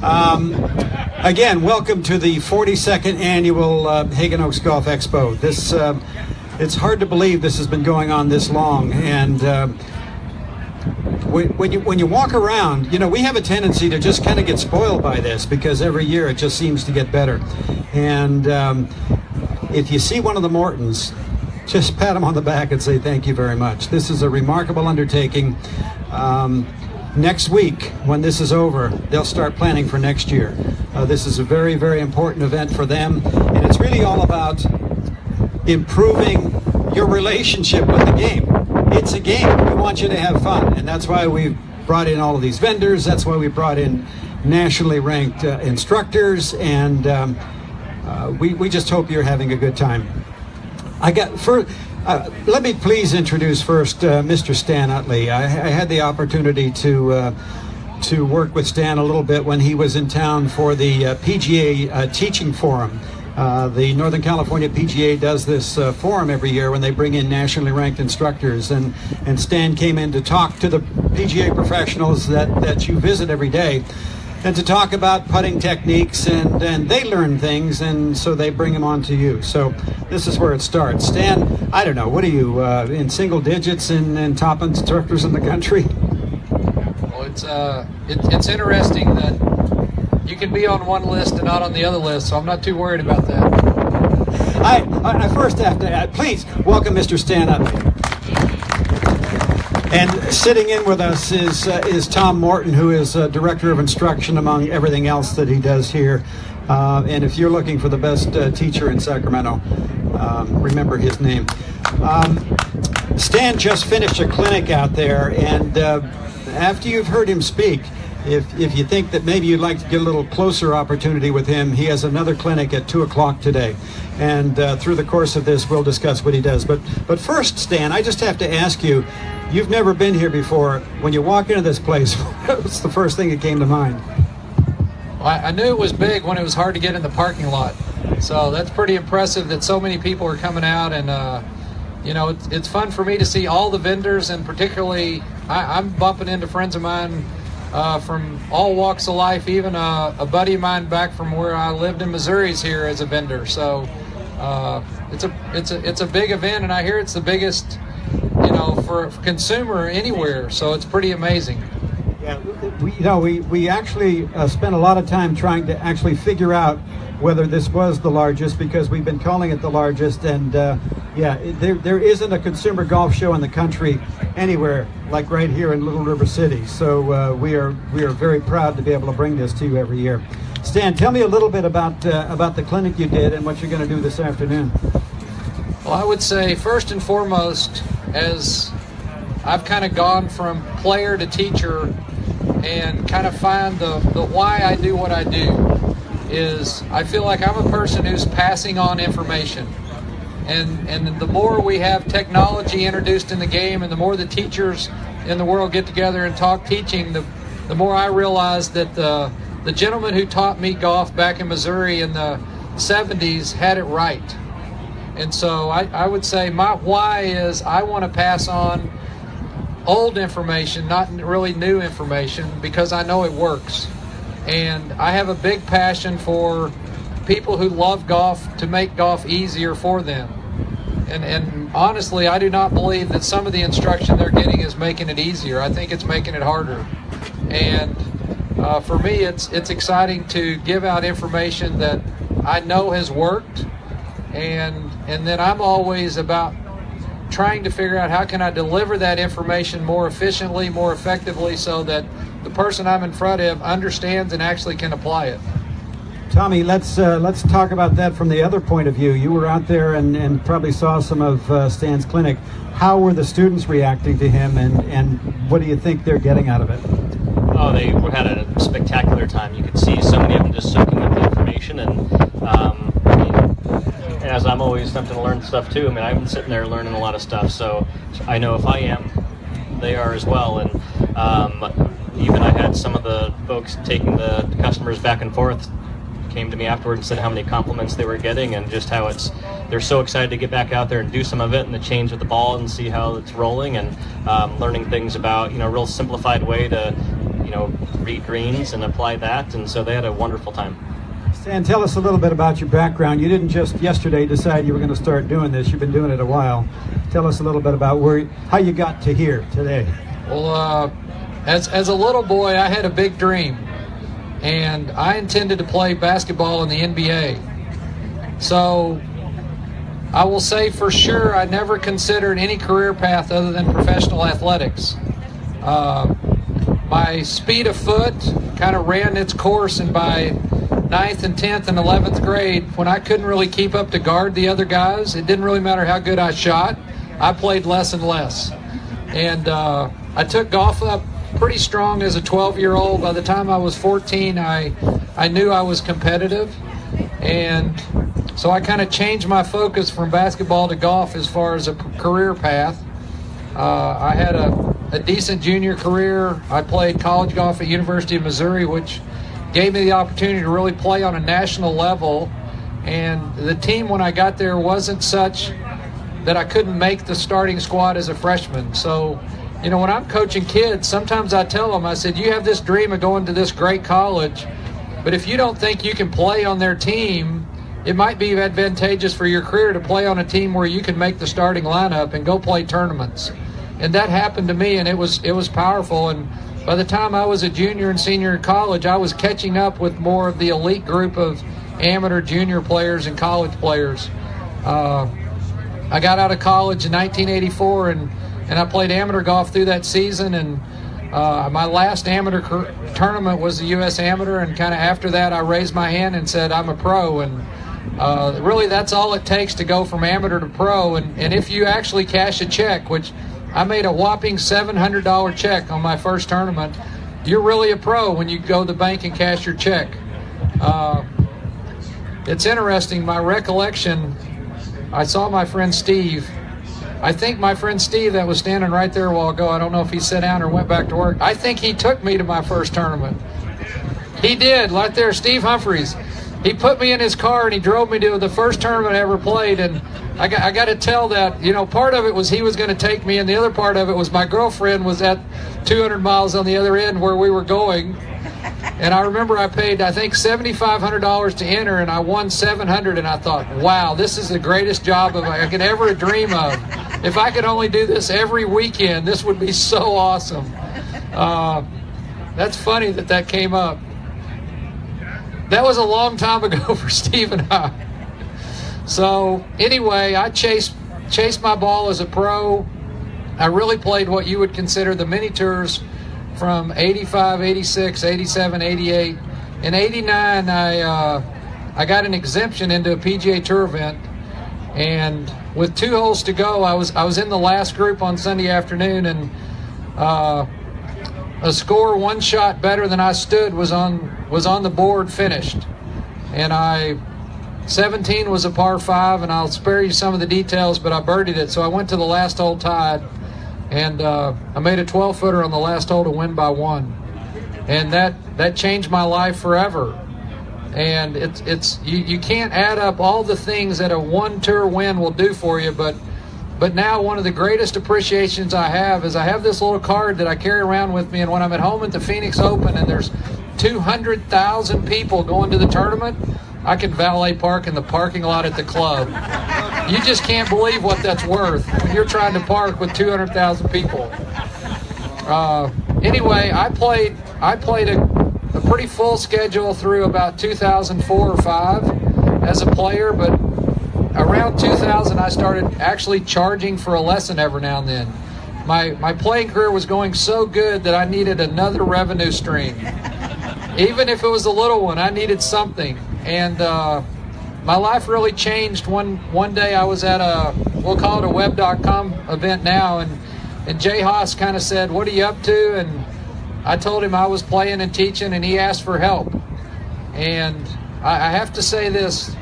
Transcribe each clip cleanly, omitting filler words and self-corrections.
Again, welcome to the 42nd annual Haggin Oaks Golf Expo. This it's hard to believe this has been going on this long, and when you walk around, you know, we have a tendency to just kind of get spoiled by this because every year it just seems to get better. And if you see one of the Mortons, just pat them on the back and say thank you very much. This is a remarkable undertaking. Next week, when this is over, they'll start planning for next year. This is a very, very important event for them, and it's really all about improving your relationship with the game. It's a game. We want you to have fun, and that's why we've brought in all of these vendors. That's why we brought in nationally ranked instructors, and we just hope you're having a good time. Let me please introduce first Mr. Stan Utley. I had the opportunity to work with Stan a little bit when he was in town for the PGA Teaching Forum. The Northern California PGA does this forum every year when they bring in nationally ranked instructors, and Stan came in to talk to the PGA professionals that you visit every day, and to talk about putting techniques, and they learn things, and so they bring them on to you. So this is where it starts. Stan, I don't know, what are you, in single digits in top instructors in the country? Well, it's interesting that you can be on one list and not on the other list, so I'm not too worried about that. I first have to, please welcome Mr. Stan Utley. And sitting in with us is Tom Morton, who is Director of Instruction among everything else that he does here. And if you're looking for the best teacher in Sacramento, remember his name. Stan just finished a clinic out there, and after you've heard him speak, if you think that maybe you'd like to get a little closer opportunity with him, he has another clinic at 2 o'clock today. And through the course of this, we'll discuss what he does. But first, Stan, I just have to ask you, you've never been here before. When you walk into this place, what's the first thing that came to mind? Well, I knew it was big when it was hard to get in the parking lot. So that's pretty impressive that so many people are coming out, and you know, it's fun for me to see all the vendors, and particularly I'm bumping into friends of mine from all walks of life. Even a buddy of mine back from where I lived in Missouri is here as a vendor. So it's a big event, and I hear it's the biggest, you know, for consumer anywhere. So it's pretty amazing. Yeah, we actually spent a lot of time trying to actually figure out whether this was the largest, because we've been calling it the largest, and there isn't a consumer golf show in the country anywhere like right here in Little River City. So we are very proud to be able to bring this to you every year. Stan, tell me a little bit about the clinic you did and what you're going to do this afternoon. Well, I would say first and foremost, as I've kind of gone from player to teacher and kind of find the why I do what I do, is I feel like I'm a person who's passing on information. And the more we have technology introduced in the game, and the more the teachers in the world get together and talk teaching, the more I realize that the gentleman who taught me golf back in Missouri in the 70s had it right. And so I would say my why is I want to pass on old information, not really new information, because I know it works. And I have a big passion for people who love golf to make golf easier for them. And honestly, I do not believe that some of the instruction they're getting is making it easier. I think it's making it harder. And for me, it's exciting to give out information that I know has worked. And then I'm always about trying to figure out how can I deliver that information more efficiently, more effectively, so that the person I'm in front of understands and actually can apply it. Tommy, let's talk about that from the other point of view. You were out there and probably saw some of Stan's clinic. How were the students reacting to him, and what do you think they're getting out of it? Oh, they had a spectacular time. You could see so many of them just soaking up the information, and as I'm always tempted to learn stuff too. I mean, I'm sitting there learning a lot of stuff, so I know if I am, they are as well. And even I had some of the folks taking the customers back and forth came to me afterwards and said how many compliments they were getting, and just how they're so excited to get back out there and do some of it, and the change with the ball and see how it's rolling, and learning things about, real simplified way to, read greens and apply that, and so they had a wonderful time. Stan, tell us a little bit about your background. You didn't just yesterday decide you were going to start doing this. You've been doing it a while. Tell us a little bit about how you got to here today. Well, as a little boy, I had a big dream, and I intended to play basketball in the NBA. So I will say for sure I never considered any career path other than professional athletics. My speed of foot kind of ran its course, and by 9th and 10th and 11th grade, when I couldn't really keep up to guard the other guys, it didn't really matter how good I shot, I played less and less. And I took golf up pretty strong as a 12-year-old. By the time I was 14, I knew I was competitive, and so I kind of changed my focus from basketball to golf as far as a career path. I had a decent junior career. I played college golf at University of Missouri, which gave me the opportunity to really play on a national level. And the team when I got there wasn't such that I couldn't make the starting squad as a freshman. So, when I'm coaching kids, sometimes I tell them, I said, you have this dream of going to this great college, but if you don't think you can play on their team, it might be advantageous for your career to play on a team where you can make the starting lineup and go play tournaments. And that happened to me, and it was powerful. And by the time I was a junior and senior in college, I was catching up with more of the elite group of amateur junior players and college players. I got out of college in 1984, and I played amateur golf through that season. And my last amateur tournament was the U.S. Amateur, and kind of after that I raised my hand and said I'm a pro. And really that's all it takes to go from amateur to pro. And if you actually cash a check, which I made a whopping $700 check on my first tournament, you're really a pro when you go to the bank and cash your check. It's interesting, my recollection, I saw my friend Steve. I think my friend Steve that was standing right there a while ago, I don't know if he sat down or went back to work, I think he took me to my first tournament. He did, right there, Steve Humphreys. He put me in his car and he drove me to the first tournament I ever played. And I got to tell that, part of it was he was going to take me, and the other part of it was my girlfriend was at 200 miles on the other end where we were going. And I remember I paid, I think, $7,500 to enter, and I won $700, and I thought, wow, this is the greatest job I could ever dream of. If I could only do this every weekend, this would be so awesome. That's funny that came up. That was a long time ago for Steve and I. So anyway, I chased my ball as a pro. I really played what you would consider the mini tours from 85, 86, 87, 88. In 89, I got an exemption into a PGA Tour event, and with 2 holes to go, I was in the last group on Sunday afternoon, and a score 1 shot better than I stood was on the board finished, and 17 was a par 5, and I'll spare you some of the details, but I birdied it, so I went to the last hole tied, and I made a 12-footer on the last hole to win by 1, and that changed my life forever. And you can't add up all the things that a 1 tour win will do for you, but now one of the greatest appreciations I have is I have this little card that I carry around with me, and when I'm at home at the Phoenix Open and there's 200,000 people going to the tournament, I can valet park in the parking lot at the club. You just can't believe what that's worth when you're trying to park with 200,000 people. Anyway, I played a pretty full schedule through about 2004 or 5 as a player, but around 2000 I started actually charging for a lesson every now and then. My playing career was going so good that I needed another revenue stream. Even if it was a little one, I needed something. And my life really changed one day. I was at we'll call it a web.com event now, and Jay Haas kind of said, "What are you up to?" And I told him I was playing and teaching, and he asked for help. And I have to say this,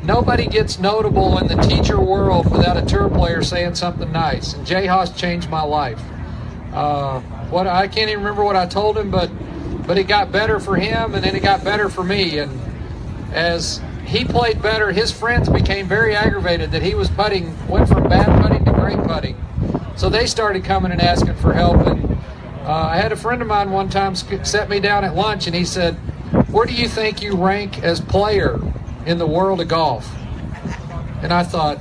nobody gets notable in the teacher world without a tour player saying something nice, and Jay Haas changed my life. I can't even remember what I told him, but it got better for him, and then it got better for me. And as he played better, his friends became very aggravated that he was went from bad putting to great putting. So they started coming and asking for help. And I had a friend of mine one time set me down at lunch, and he said, "Where do you think you rank as player in the world of golf?" And I thought,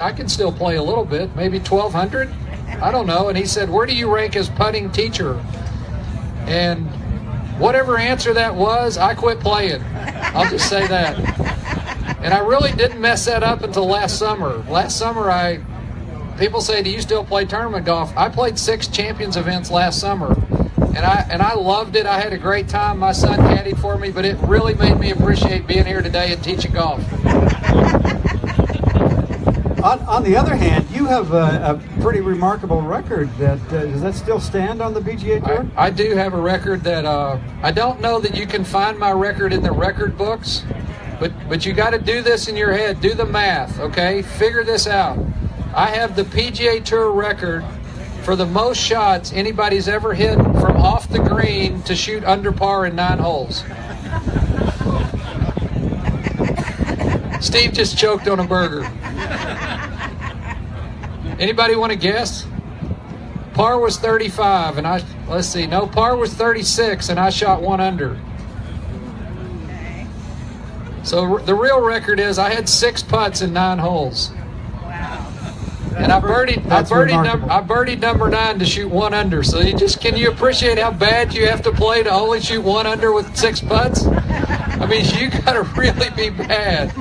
I can still play a little bit, maybe 1,200. I don't know. And he said, "Where do you rank as putting teacher?" And whatever answer that was, I quit playing. I'll just say that. And I really didn't mess that up until last summer. Last summer, people say, "Do you still play tournament golf?" I played 6 Champions events last summer, and I loved it. I had a great time. My son caddied for me, but it really made me appreciate being here today and teaching golf. On the other hand, you have a pretty remarkable record. Does that still stand on the PGA Tour? I do have a record that I don't know that you can find my record in the record books, but you got to do this in your head. Do the math, okay? Figure this out. I have the PGA Tour record for the most shots anybody's ever hit from off the green to shoot under par in 9 holes. Steve just choked on a burger. Anybody want to guess? Par was 35, and par was 36, and I shot 1 under. So the real record is I had 6 putts in 9 holes. And I birdied number 9 to shoot 1 under. So can you appreciate how bad you have to play to only shoot 1 under with 6 putts? I mean, you got to really be bad.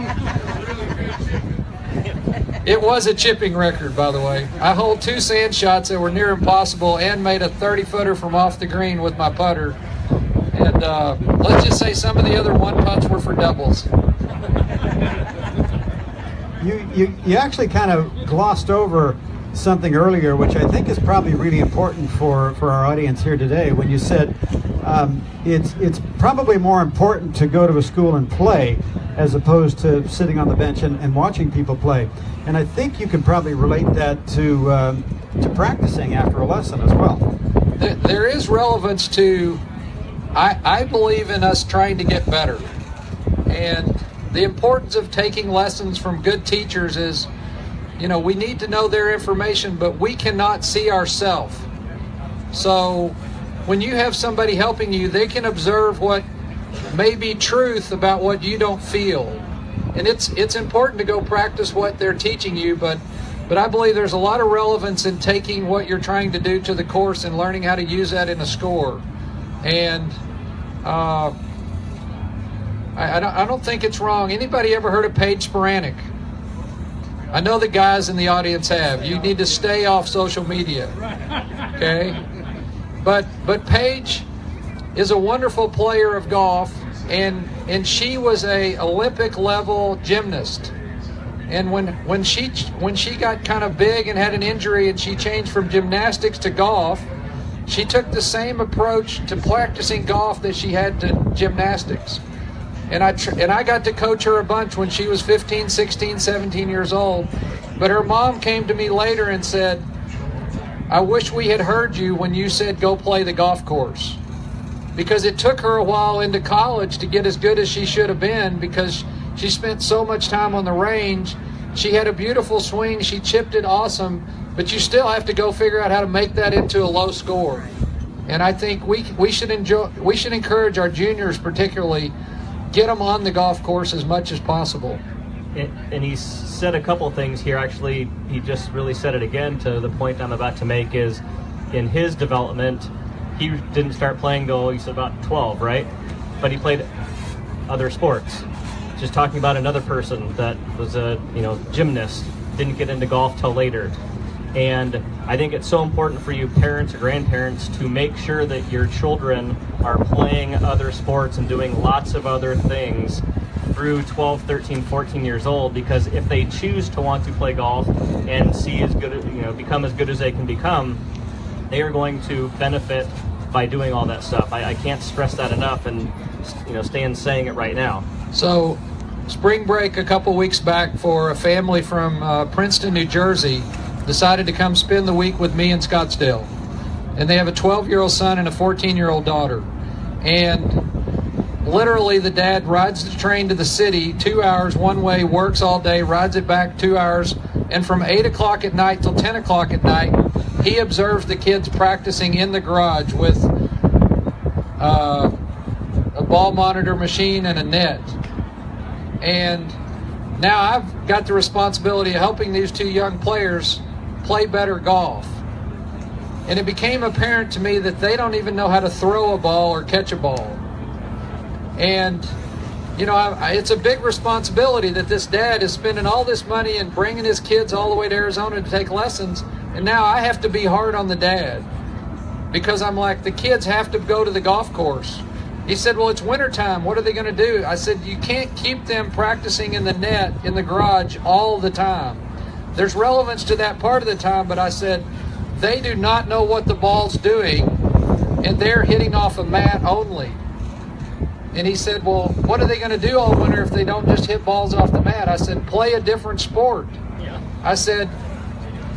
It was a chipping record, by the way. I holed 2 sand shots that were near impossible and made a 30-footer from off the green with my putter. And let's just say some of the other 1 putts were for doubles. You actually kind of glossed over something earlier, which I think is probably really important for our audience here today, when you said it's probably more important to go to a school and play as opposed to sitting on the bench and watching people play. And I think you can probably relate that to practicing after a lesson as well. There is relevance to, I believe in us trying to get better. And the importance of taking lessons from good teachers is, we need to know their information, but we cannot see ourselves. So when you have somebody helping you, they can observe what may be truth about what you don't feel. And it's important to go practice what they're teaching you, but I believe there's a lot of relevance in taking what you're trying to do to the course and learning how to use that in a score. And I don't think it's wrong. Anybody ever heard of Paige Sporanic? I know the guys in the audience have. You need to stay off social media, okay? But Paige is a wonderful player of golf, and she was a Olympic level gymnast. And when she got kind of big and had an injury and she changed from gymnastics to golf, she took the same approach to practicing golf that she had to gymnastics. And I got to coach her a bunch when she was 15, 16, 17 years old. But her mom came to me later and said, "I wish we had heard you when you said go play the golf course." Because it took her a while into college to get as good as she should have been, because she spent so much time on the range. She had a beautiful swing. She chipped it awesome. But you still have to go figure out how to make that into a low score. And I think we should encourage our juniors particularly, get them on the golf course as much as possible. And he said a couple things here. Actually, he just really said it again to the point I'm about to make is, in his development, he didn't start playing till he was about 12, right? But he played other sports. Just talking about another person that was a gymnast, didn't get into golf till later. And I think it's so important for you parents or grandparents to make sure that your children are playing other sports and doing lots of other things through 12, 13, 14 years old, because if they choose to want to play golf and become as good as they can become, they are going to benefit by doing all that stuff. I can't stress that enough, and Stan's saying it right now. So spring break a couple weeks back, for a family from Princeton, New Jersey, decided to come spend the week with me in Scottsdale. And they have a 12-year-old son and a 14-year-old daughter. And literally the dad rides the train to the city 2 hours one way, works all day, rides it back 2 hours, and from 8 o'clock at night till 10 o'clock at night, he observes the kids practicing in the garage with a ball monitor machine and a net. And now I've got the responsibility of helping these two young players play better golf. And it became apparent to me that they don't even know how to throw a ball or catch a ball. And, you know, it's a big responsibility that this dad is spending all this money and bringing his kids all the way to Arizona to take lessons. And now I have to be hard on the dad because I'm like, the kids have to go to the golf course. He said, well, it's wintertime. What are they going to do? I said, you can't keep them practicing in the net in the garage all the time. There's relevance to that part of the time, but I said, they do not know what the ball's doing, and they're hitting off a mat only. And he said, well, what are they going to do all winter if they don't just hit balls off the mat? I said, play a different sport. Yeah. I said,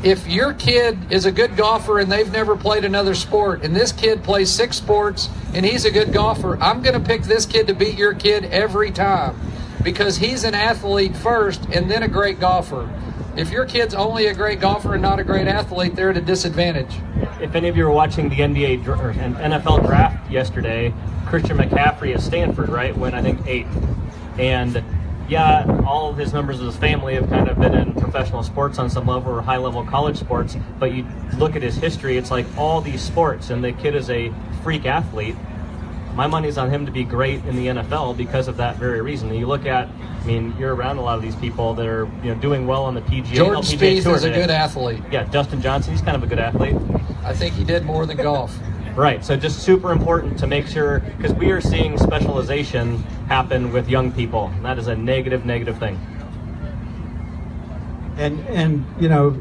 if your kid is a good golfer and they've never played another sport, and this kid plays 6 sports and he's a good golfer, I'm going to pick this kid to beat your kid every time because he's an athlete first and then a great golfer. If your kid's only a great golfer and not a great athlete, they're at a disadvantage. If any of you were watching the NFL draft yesterday, Christian McCaffrey at Stanford, right, went, I think, 8th. And, yeah, all of his members of his family have kind of been in professional sports on some level or high-level college sports. But you look at his history, it's like all these sports, and the kid is a freak athlete. My money's on him to be great in the NFL because of that very reason. And you look at, I mean, you're around a lot of these people that are, you know, doing well on the PGA. Jordan LPGA Spieth Tour is a good athlete. Yeah, Dustin Johnson, he's kind of a good athlete. I think he did more than golf. Right, so just super important to make sure, because we are seeing specialization happen with young people, and that is a negative thing. And you know,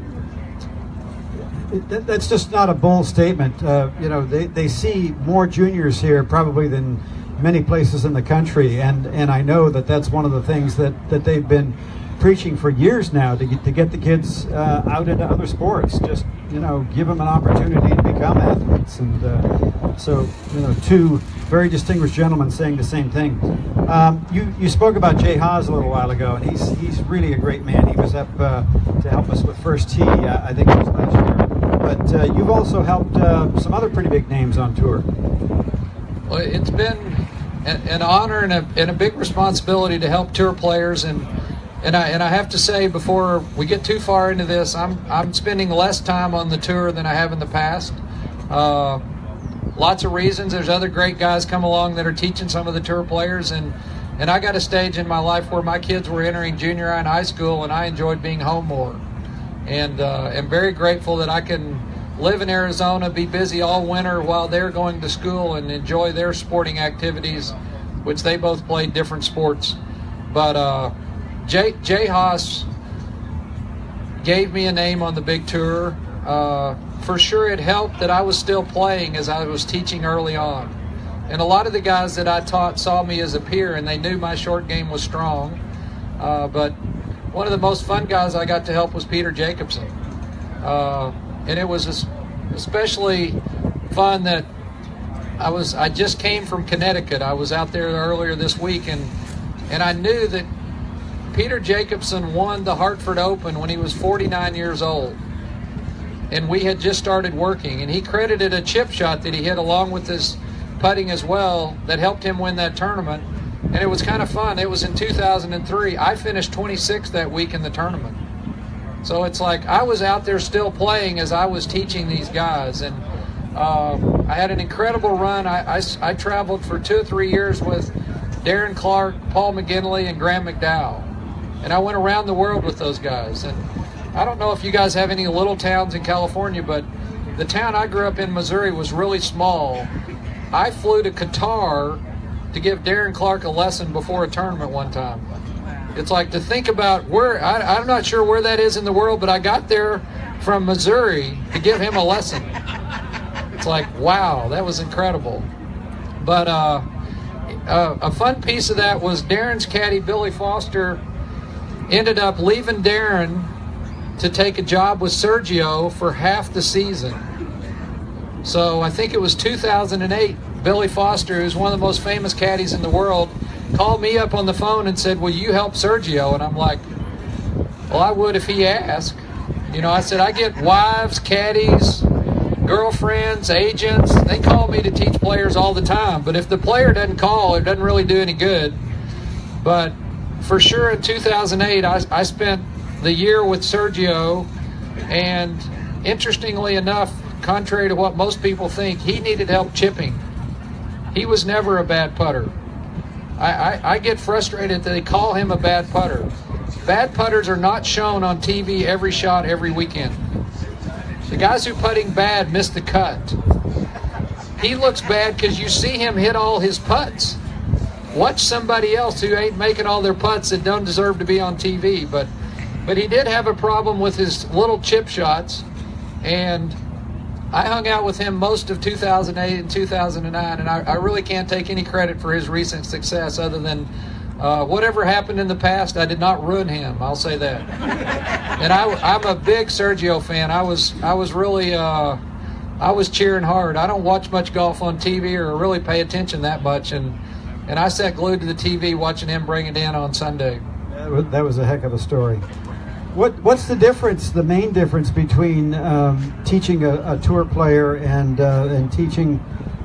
that's just not a bold statement. You know, they see more juniors here probably than many places in the country, and I know that that's one of the things that they've been preaching for years now to get the kids out into other sports. Just, you know, give them an opportunity to become athletes. And so, you know, two very distinguished gentlemen saying the same thing. You spoke about Jay Haas a little while ago, and he's really a great man. He was up to help us with First Tee, I think it was last year. But you've also helped some other pretty big names on tour. Well, it's been an honor and a big responsibility to help tour players, and I have to say, before we get too far into this, I'm spending less time on the tour than I have in the past. Lots of reasons. There's other great guys come along that are teaching some of the tour players, and I got a stage in my life where my kids were entering junior high and high school, and I enjoyed being home more. And am very grateful that I can live in Arizona, be busy all winter while they're going to school and enjoy their sporting activities, which they both played different sports. But Jay Haas gave me a name on the big tour. For sure it helped that I was still playing as I was teaching early on. And a lot of the guys that I taught saw me as a peer, and they knew my short game was strong. But one of the most fun guys I got to help was Peter Jacobsen. And it was especially fun that I just came from Connecticut. I was out there earlier this week, and I knew that Peter Jacobsen won the Hartford Open when he was 49 years old. And we had just started working, and he credited a chip shot that he hit along with his putting as well that helped him win that tournament. And it was kind of fun. It was in 2003. I finished 26th that week in the tournament. So it's like I was out there still playing as I was teaching these guys. And I had an incredible run. I traveled for 2 or 3 years with Darren Clark, Paul McGinley, and Graham McDowell. And I went around the world with those guys. And I don't know if you guys have any little towns in California, but the town I grew up in, Missouri, was really small. I flew to Qatar to give Darren Clark a lesson before a tournament one time. It's like to think about where, I'm not sure where that is in the world, but I got there from Missouri to give him a lesson. It's like, wow, that was incredible. But a fun piece of that was Darren's caddy, Billy Foster, ended up leaving Darren to take a job with Sergio for half the season. So I think it was 2008, Billy Foster, who's one of the most famous caddies in the world, called me up on the phone and said, will you help Sergio? And I'm like, well, I would if he asked. You know, I said, I get wives, caddies, girlfriends, agents, they call me to teach players all the time. But if the player doesn't call, it doesn't really do any good. But for sure in 2008, I spent the year with Sergio, and interestingly enough, contrary to what most people think, he needed help chipping. He was never a bad putter. I get frustrated that they call him a bad putter. Bad putters are not shown on TV every shot every weekend. The guys who putting bad miss the cut. He looks bad because you see him hit all his putts. Watch somebody else who ain't making all their putts that don't deserve to be on TV. But he did have a problem with his little chip shots, and I hung out with him most of 2008 and 2009, and I really can't take any credit for his recent success other than whatever happened in the past. I did not ruin him, I'll say that. And I'm a big Sergio fan. I was really I was cheering hard. I don't watch much golf on TV or really pay attention that much, and I sat glued to the TV watching him bring it in on Sunday. That was a heck of a story. What's the difference, the main difference between teaching a tour player and teaching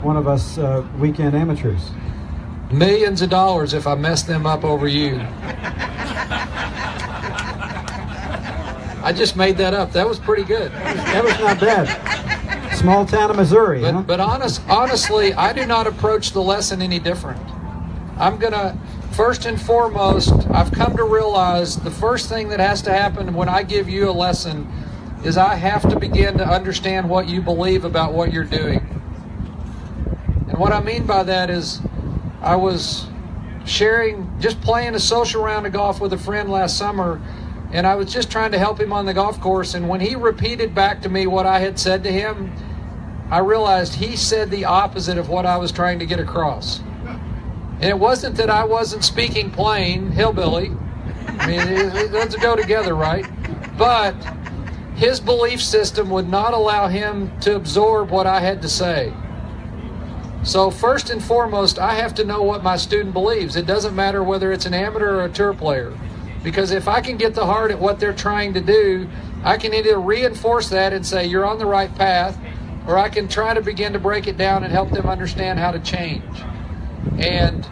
one of us weekend amateurs? Millions of dollars if I mess them up over you. I just made that up. That was pretty good. That was not bad. Small town of Missouri. But honestly, I do not approach the lesson any different. I'm going to, first and foremost, I've come to realize the first thing that has to happen when I give you a lesson is I have to begin to understand what you believe about what you're doing. And what I mean by that is I was just playing a social round of golf with a friend last summer, and I was just trying to help him on the golf course, and when he repeated back to me what I had said to him, I realized he said the opposite of what I was trying to get across. And it wasn't that I wasn't speaking plain, hillbilly. I mean, it doesn't go together, right? But his belief system would not allow him to absorb what I had to say. So first and foremost, I have to know what my student believes. It doesn't matter whether it's an amateur or a tour player. Because if I can get the heart at what they're trying to do, I can either reinforce that and say, you're on the right path, or I can try to begin to break it down and help them understand how to change. And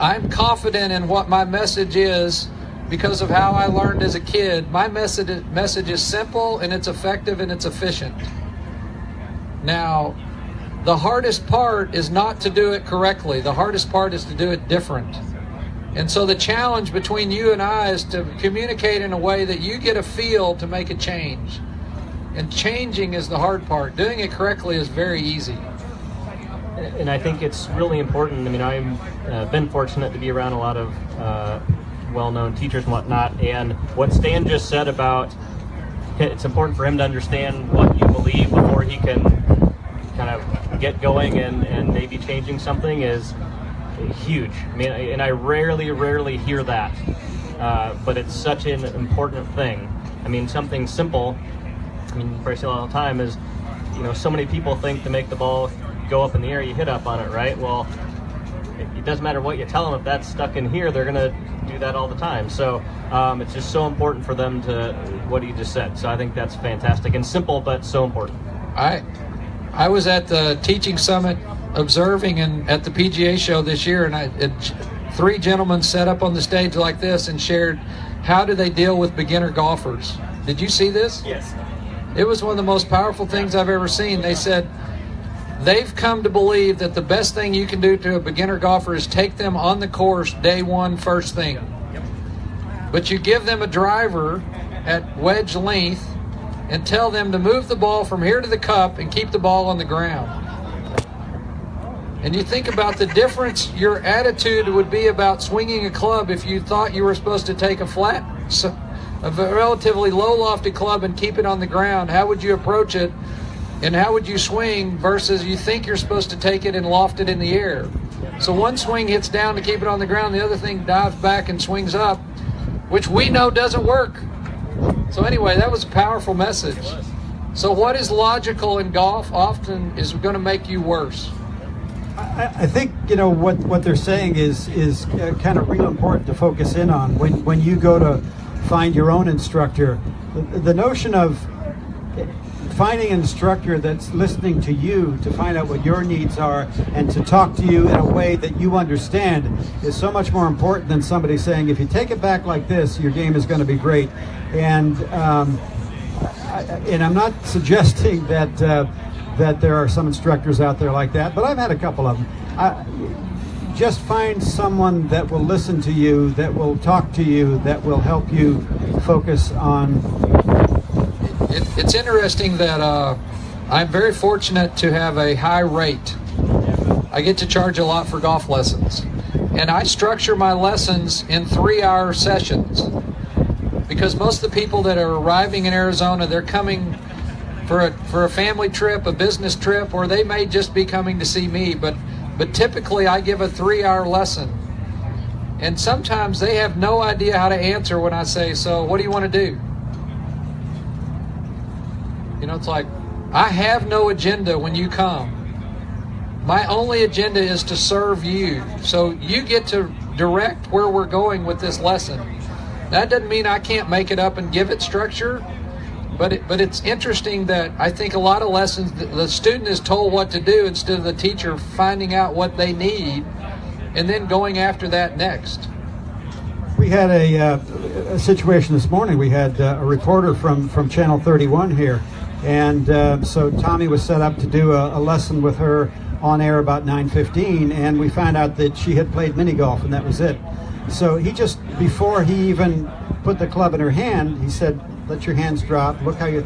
I'm confident in what my message is because of how I learned as a kid. My message is simple, and it's effective, and it's efficient. Now, the hardest part is not to do it correctly. The hardest part is to do it different. And so the challenge between you and I is to communicate in a way that you get a feel to make a change. And changing is the hard part. Doing it correctly is very easy. And I think it's really important. I mean, I've been fortunate to be around a lot of well-known teachers and whatnot. And what Stan just said about it's important for him to understand what you believe before he can kind of get going and maybe changing something is huge. I mean, and I rarely hear that, but it's such an important thing. I mean, something simple. I mean, I say all the time is, so many people think to make the ball go up in the air, you hit up on it, right? Well, it doesn't matter what you tell them. If that's stuck in here, they're going to do that all the time. So it's just so important for them to what he just said. So I think that's fantastic and simple, but so important. I was at the teaching summit observing and at the PGA show this year, and three gentlemen sat up on the stage like this and shared how do they deal with beginner golfers. Did you see this? Yes. It was one of the most powerful things I've ever seen. They said they've come to believe that the best thing you can do to a beginner golfer is take them on the course day one first thing. Yep. But you give them a driver at wedge length and tell them to move the ball from here to the cup and keep the ball on the ground. And you think about the difference your attitude would be about swinging a club if you thought you were supposed to take a relatively low lofted club and keep it on the ground. How would you approach it, and how would you swing versus you think you're supposed to take it and loft it in the air? So one swing hits down to keep it on the ground, the other thing dives back and swings up, which we know doesn't work. So anyway, that was a powerful message. So what is logical in golf often is going to make you worse. I think what they're saying is kind of real important to focus in on when you go to find your own instructor. The notion of finding an instructor that's listening to you to find out what your needs are and to talk to you in a way that you understand is so much more important than somebody saying, if you take it back like this, your game is going to be great. And I'm not suggesting that that there are some instructors out there like that, but I've had a couple of them. Just find someone that will listen to you, that will talk to you, that will help you focus on. It's interesting that I'm very fortunate to have a high rate. I get to charge a lot for golf lessons. And I structure my lessons in 3-hour sessions. Because most of the people that are arriving in Arizona, they're coming for a family trip, a business trip, or they may just be coming to see me. But typically I give a 3-hour lesson. And sometimes they have no idea how to answer when I say, so what do you want to do? You know, it's like, I have no agenda when you come. My only agenda is to serve you. So you get to direct where we're going with this lesson. That doesn't mean I can't make it up and give it structure, but it's interesting that I think a lot of lessons, the student is told what to do instead of the teacher finding out what they need and then going after that next. We had a situation this morning. We had a reporter from Channel 31 here. And so Tommy was set up to do a lesson with her on air about 9:15, and we found out that she had played mini golf, and that was it. So he just, before he even put the club in her hand, he said, let your hands drop, look how you're...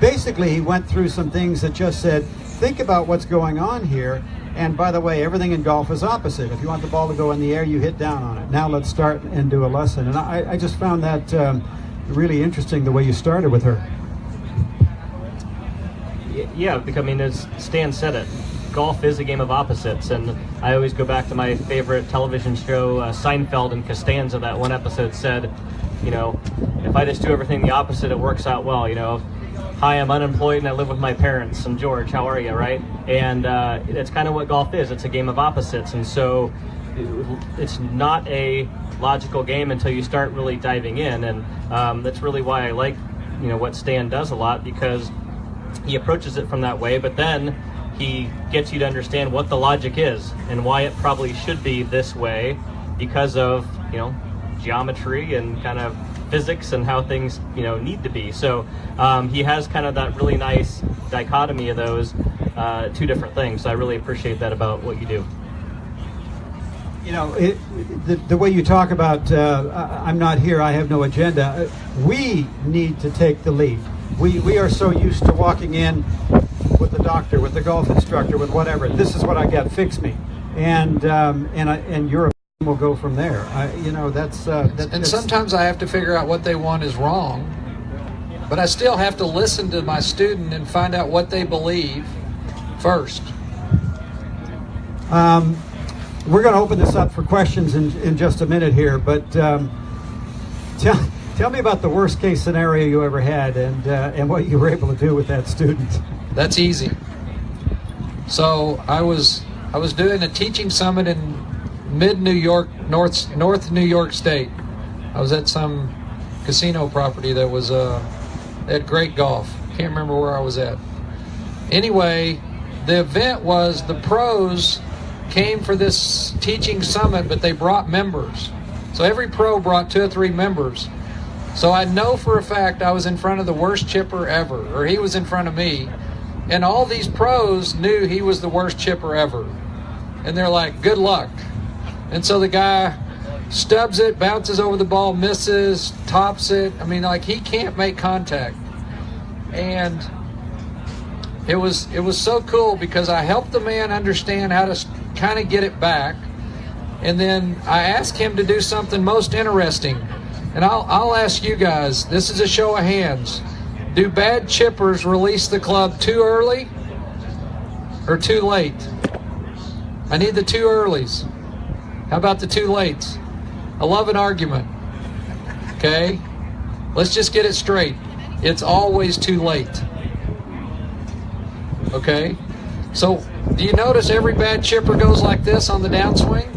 Basically, he went through some things that just said, think about what's going on here, and by the way, everything in golf is opposite. If you want the ball to go in the air, you hit down on it. Now let's start and do a lesson. And I just found that really interesting, the way you started with her. Yeah, because, I mean, as Stan said it, golf is a game of opposites, and I always go back to my favorite television show, Seinfeld, and Costanza. That one episode said, you know, if I just do everything the opposite, it works out well. You know, hi, I'm unemployed and I live with my parents. I'm George, how are you, right? And it's kind of what golf is. It's a game of opposites, and so it's not a logical game until you start really diving in, and that's really why I like, you know, what Stan does a lot, because he approaches it from that way, but then he gets you to understand what the logic is and why it probably should be this way because of, you know, geometry and kind of physics and how things, you know, need to be. So he has kind of that really nice dichotomy of those two different things. So I really appreciate that about what you do. You know, the way you talk about I'm not here, I have no agenda, we need to take the lead. We are so used to walking in with the doctor, with the golf instructor, with whatever. This is what I got. Fix me, and your will go from there. You know, that's. And sometimes I have to figure out what they want is wrong, but I still have to listen to my student and find out what they believe first. We're going to open this up for questions in just a minute here, but tell me about the worst case scenario you ever had and what you were able to do with that student. That's easy. So I was doing a teaching summit in mid-New York, North New York State. I was at some casino property that was at great golf. Can't remember where I was at. Anyway, the event was the pros came for this teaching summit, but they brought members. So every pro brought 2 or 3 members. So I know for a fact I was in front of the worst chipper ever, or he was in front of me. And all these pros knew he was the worst chipper ever. And they're like, good luck. And so the guy stubs it, bounces over the ball, misses, tops it. I mean, like, he can't make contact. And it was so cool because I helped the man understand how to kind of get it back. And then I asked him to do something most interesting. And I'll ask you guys, this is a show of hands. Do bad chippers release the club too early or too late? I need the 2 earlies. How about the 2 lates? I love an argument. Okay? Let's just get it straight. It's always too late. Okay? So, do you notice every bad chipper goes like this on the downswing?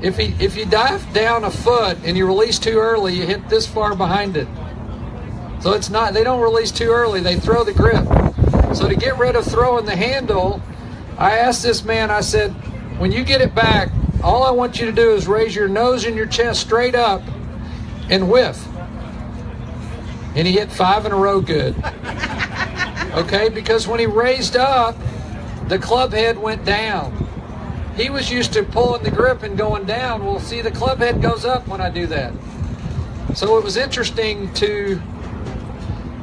If you dive down a foot and you release too early, you hit this far behind it. So it's not, they don't release too early, they throw the grip. So to get rid of throwing the handle, I asked this man, I said, when you get it back, all I want you to do is raise your nose and your chest straight up and whiff. And he hit 5 in a row good. Okay, because when he raised up, the club head went down. He was used to pulling the grip and going down. Well, see, the club head goes up when I do that. So it was interesting to,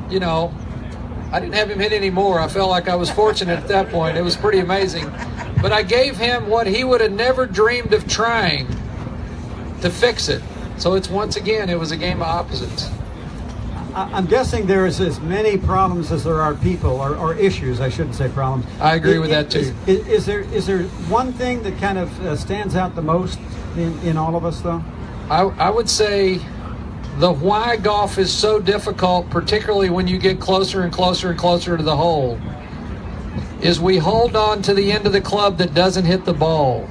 you know, I didn't have him hit any more. I felt like I was fortunate at that point. It was pretty amazing. But I gave him what he would have never dreamed of trying to fix it. So it's, once again, it was a game of opposites. I'm guessing there is as many problems as there are people, or issues, I shouldn't say problems. I agree with that too. Is there one thing that kind of stands out the most in all of us, though? I would say the why golf is so difficult, particularly when you get closer and closer and closer to the hole, is we hold on to the end of the club that doesn't hit the ball.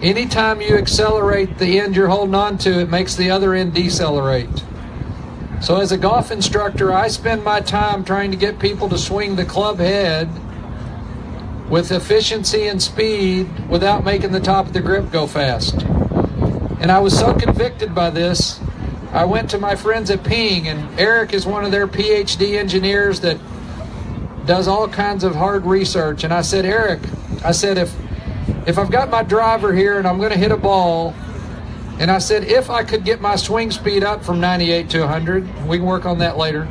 Anytime you accelerate the end you're holding on to, it makes the other end decelerate. So as a golf instructor, I spend my time trying to get people to swing the club head with efficiency and speed without making the top of the grip go fast. And I was so convicted by this, I went to my friends at Ping, and Eric is one of their PhD engineers that does all kinds of hard research. And I said, Eric, I said, if I've got my driver here and I'm going to hit a ball, and I said, if I could get my swing speed up from 98 to 100, we can work on that later.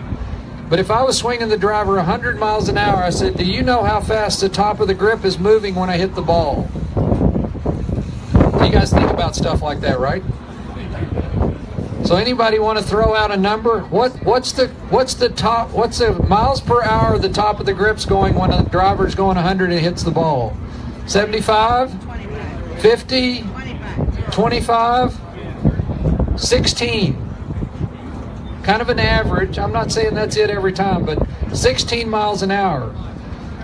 But if I was swinging the driver 100 miles an hour, I said, do you know how fast the top of the grip is moving when I hit the ball? You guys think about stuff like that, right? So anybody want to throw out a number? What's the miles per hour the top of the grip's going when a driver's going 100 and hits the ball? 75? 50? 25? 16. Kind of an average. I'm not saying that's it every time, but 16 miles an hour.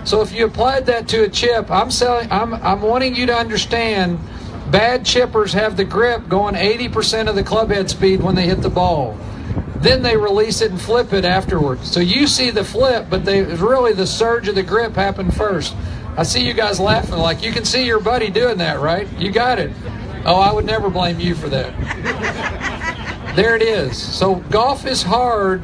So if you applied that to a chip, I'm wanting you to understand, bad chippers have the grip going 80% of the club head speed when they hit the ball. Then they release it and flip it afterwards. So you see the flip, but really the surge of the grip happened first. I see you guys laughing, like you can see your buddy doing that, right? You got it. Oh, I would never blame you for that. There it is. So golf is hard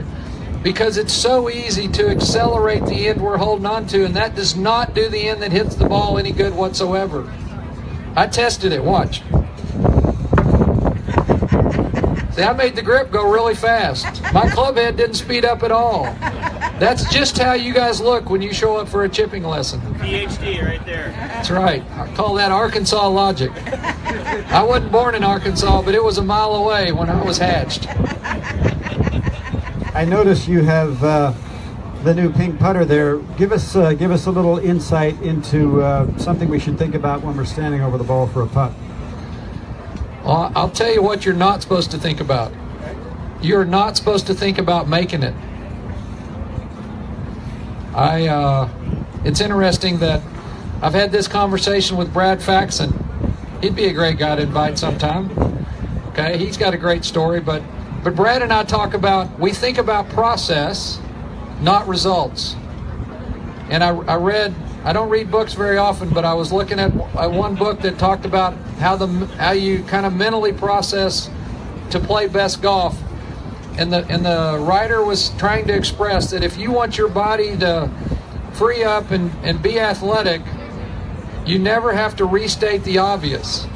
because it's so easy to accelerate the end we're holding on to, and that does not do the end that hits the ball any good whatsoever. I tested it, watch. See, I made the grip go really fast. My club head didn't speed up at all. That's just how you guys look when you show up for a chipping lesson. PhD right there. That's right. I call that Arkansas logic. I wasn't born in Arkansas, but it was a mile away when I was hatched. I notice you have the new pink putter there. Give us a little insight into something we should think about when we're standing over the ball for a putt. Well, I'll tell you what you're not supposed to think about. You're not supposed to think about making it. It's interesting that I've had this conversation with Brad Faxon. He'd be a great guy to invite sometime. Okay, he's got a great story, but Brad and I we think about process, not results. And I don't read books very often, but I was looking at one book that talked about how you kind of mentally process to play best golf. And the writer was trying to express that if you want your body to free up and be athletic, you never have to restate the obvious.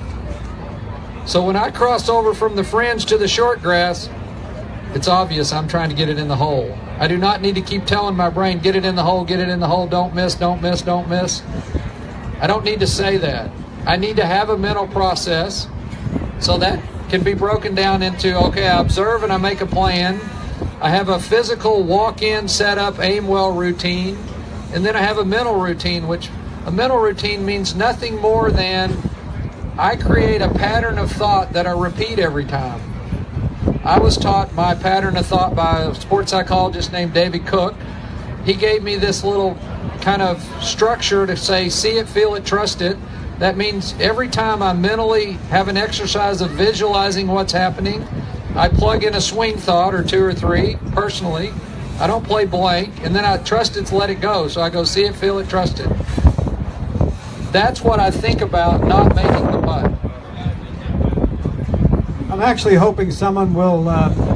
So when I cross over from the fringe to the short grass, it's obvious I'm trying to get it in the hole. I do not need to keep telling my brain, get it in the hole, get it in the hole, don't miss, don't miss, don't miss. I don't need to say that. I need to have a mental process, so that can be broken down into, okay, I observe and I make a plan. I have a physical walk-in, set up, aim well routine. And then I have a mental routine, which a mental routine means nothing more than I create a pattern of thought that I repeat every time. I was taught my pattern of thought by a sports psychologist named David Cook. He gave me this little kind of structure to say, see it, feel it, trust it. That means every time I mentally have an exercise of visualizing what's happening, I plug in a swing thought or 2 or 3 personally. I don't play blank, and then I trust it to let it go. So I go see it, feel it, trust it. That's what I think about not making the putt. I'm actually hoping someone will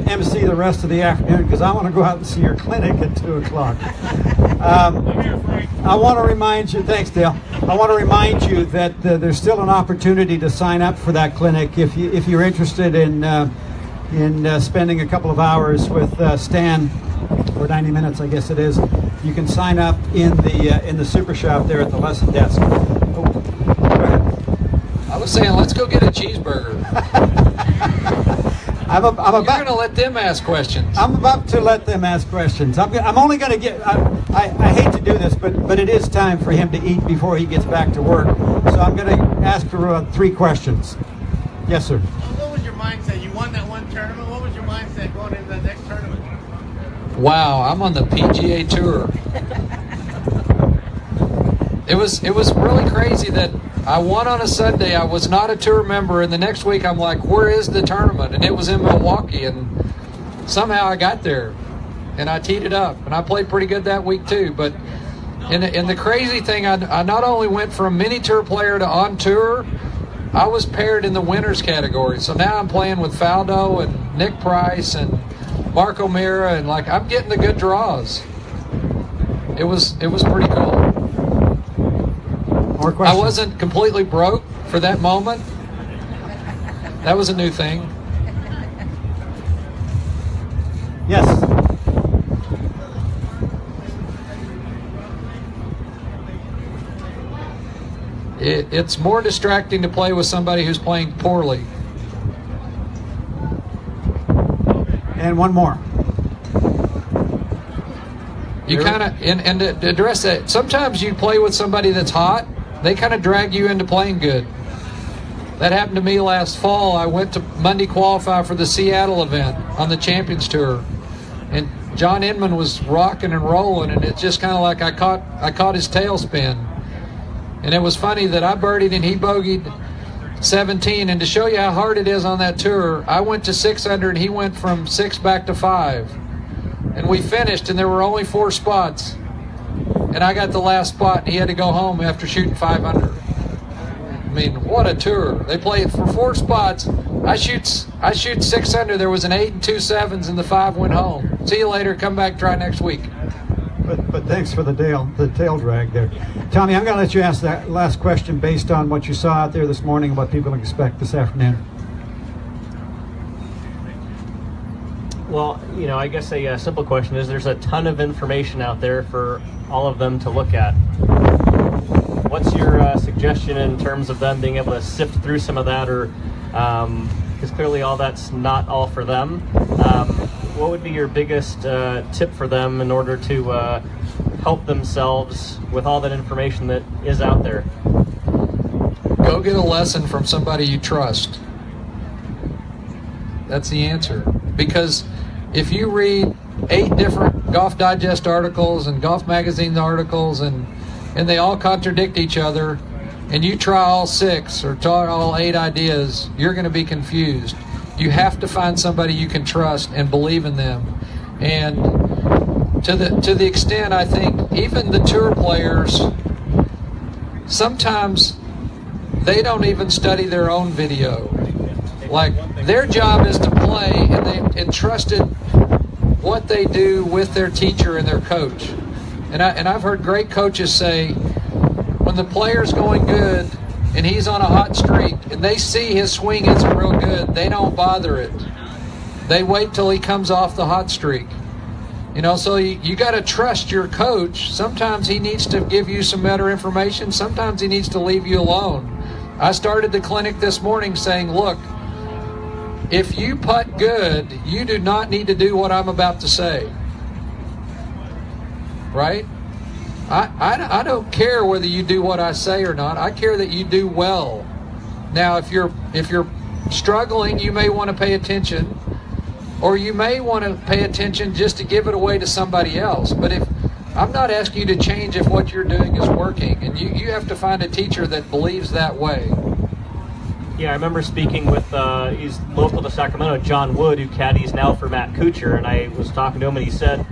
MC the rest of the afternoon, because I want to go out and see your clinic at 2 o'clock. I want to remind you, thanks Dale, I want to remind you that there's still an opportunity to sign up for that clinic if you're interested in spending a couple of hours with Stan, or 90 minutes I guess it is. You can sign up in the super shop there at the lesson desk. Oh, go ahead. I was saying, let's go get a cheeseburger. You're going to let them ask questions. I'm about to let them ask questions. I'm only going to get. I hate to do this, but it is time for him to eat before he gets back to work. So I'm going to ask for 3 questions. Yes, sir. What was your mindset? You won that one tournament. What was your mindset going into the next tournament? Wow, I'm on the PGA Tour. It was really crazy that I won on a Sunday. I was not a tour member, and the next week I'm like, where is the tournament? And it was in Milwaukee, and somehow I got there, and I teed it up, and I played pretty good that week too. But in the crazy thing, I not only went from mini tour player to on tour, I was paired in the winners category. So now I'm playing with Faldo and Nick Price and Mark O'Meara, and like I'm getting the good draws. It was pretty cool. More questions? I wasn't completely broke for that moment. That was a new thing. Yes. It's more distracting to play with somebody who's playing poorly. And one more. You kind of, and to address that, sometimes you play with somebody that's hot, they kind of drag you into playing good. That happened to me last fall. I went to Monday qualify for the Seattle event on the Champions Tour, and John Inman was rocking and rolling, and it's just kind of like I caught his tailspin. And it was funny that I birdied and he bogeyed 17, and to show you how hard it is on that tour, I went to 6 under and he went from 6 back to 5. And we finished, and there were only 4 spots. And I got the last spot, and he had to go home after shooting 5 under. I mean, what a tour. They play for 4 spots. I shoot 6 under. There was an 8 and 2 sevens, and the 5 went home. See you later. Come back, try next week. But thanks for the tail drag there. Tommy, I'm going to let you ask that last question based on what you saw out there this morning and what people expect this afternoon. Well, you know, I guess a simple question is there's a ton of information out there for all of them to look at. What's your suggestion in terms of them being able to sift through some of that, or because clearly all that's not all for them. What would be your biggest tip for them in order to help themselves with all that information that is out there? Go get a lesson from somebody you trust. That's the answer. Because if you read 8 different Golf Digest articles and Golf Magazine articles, and they all contradict each other, and you try all 6 or try all 8 ideas, you're going to be confused. You have to find somebody you can trust and believe in them. And to the extent, I think even the tour players, sometimes they don't even study their own video. Like, their job is to play, and they entrusted what they do with their teacher and their coach. And I've heard great coaches say, when the player's going good and he's on a hot streak and they see his swing isn't real good, they don't bother it. They wait till he comes off the hot streak. You know, so you got to trust your coach. Sometimes he needs to give you some better information. Sometimes he needs to leave you alone. I started the clinic this morning saying, look, if you putt good, you do not need to do what I'm about to say. Right? I don't care whether you do what I say or not. I care that you do well. Now, if you're struggling, you may want to pay attention, or you may want to pay attention just to give it away to somebody else. But if I'm not asking you to change if what you're doing is working, and you have to find a teacher that believes that way. Yeah, I remember speaking with, he's local to Sacramento, John Wood, who caddies now for Matt Kuchar, and I was talking to him, and he said,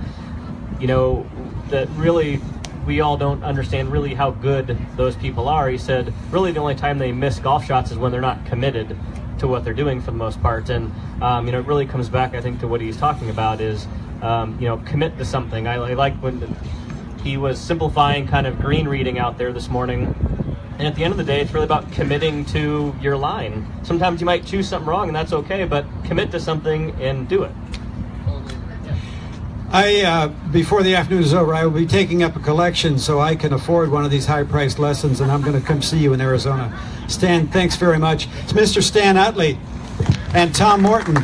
you know, that really we all don't understand really how good those people are. He said, really the only time they miss golf shots is when they're not committed to what they're doing for the most part. And, you know, it really comes back, I think, to what he's talking about is, you know, commit to something. I like when he was simplifying kind of green reading out there this morning. And at the end of the day, it's really about committing to your line. Sometimes you might choose something wrong, and that's okay, but commit to something and do it. Before the afternoon is over, I will be taking up a collection so I can afford one of these high-priced lessons, and I'm going to come see you in Arizona. Stan, thanks very much. It's Mr. Stan Utley and Tom Morton.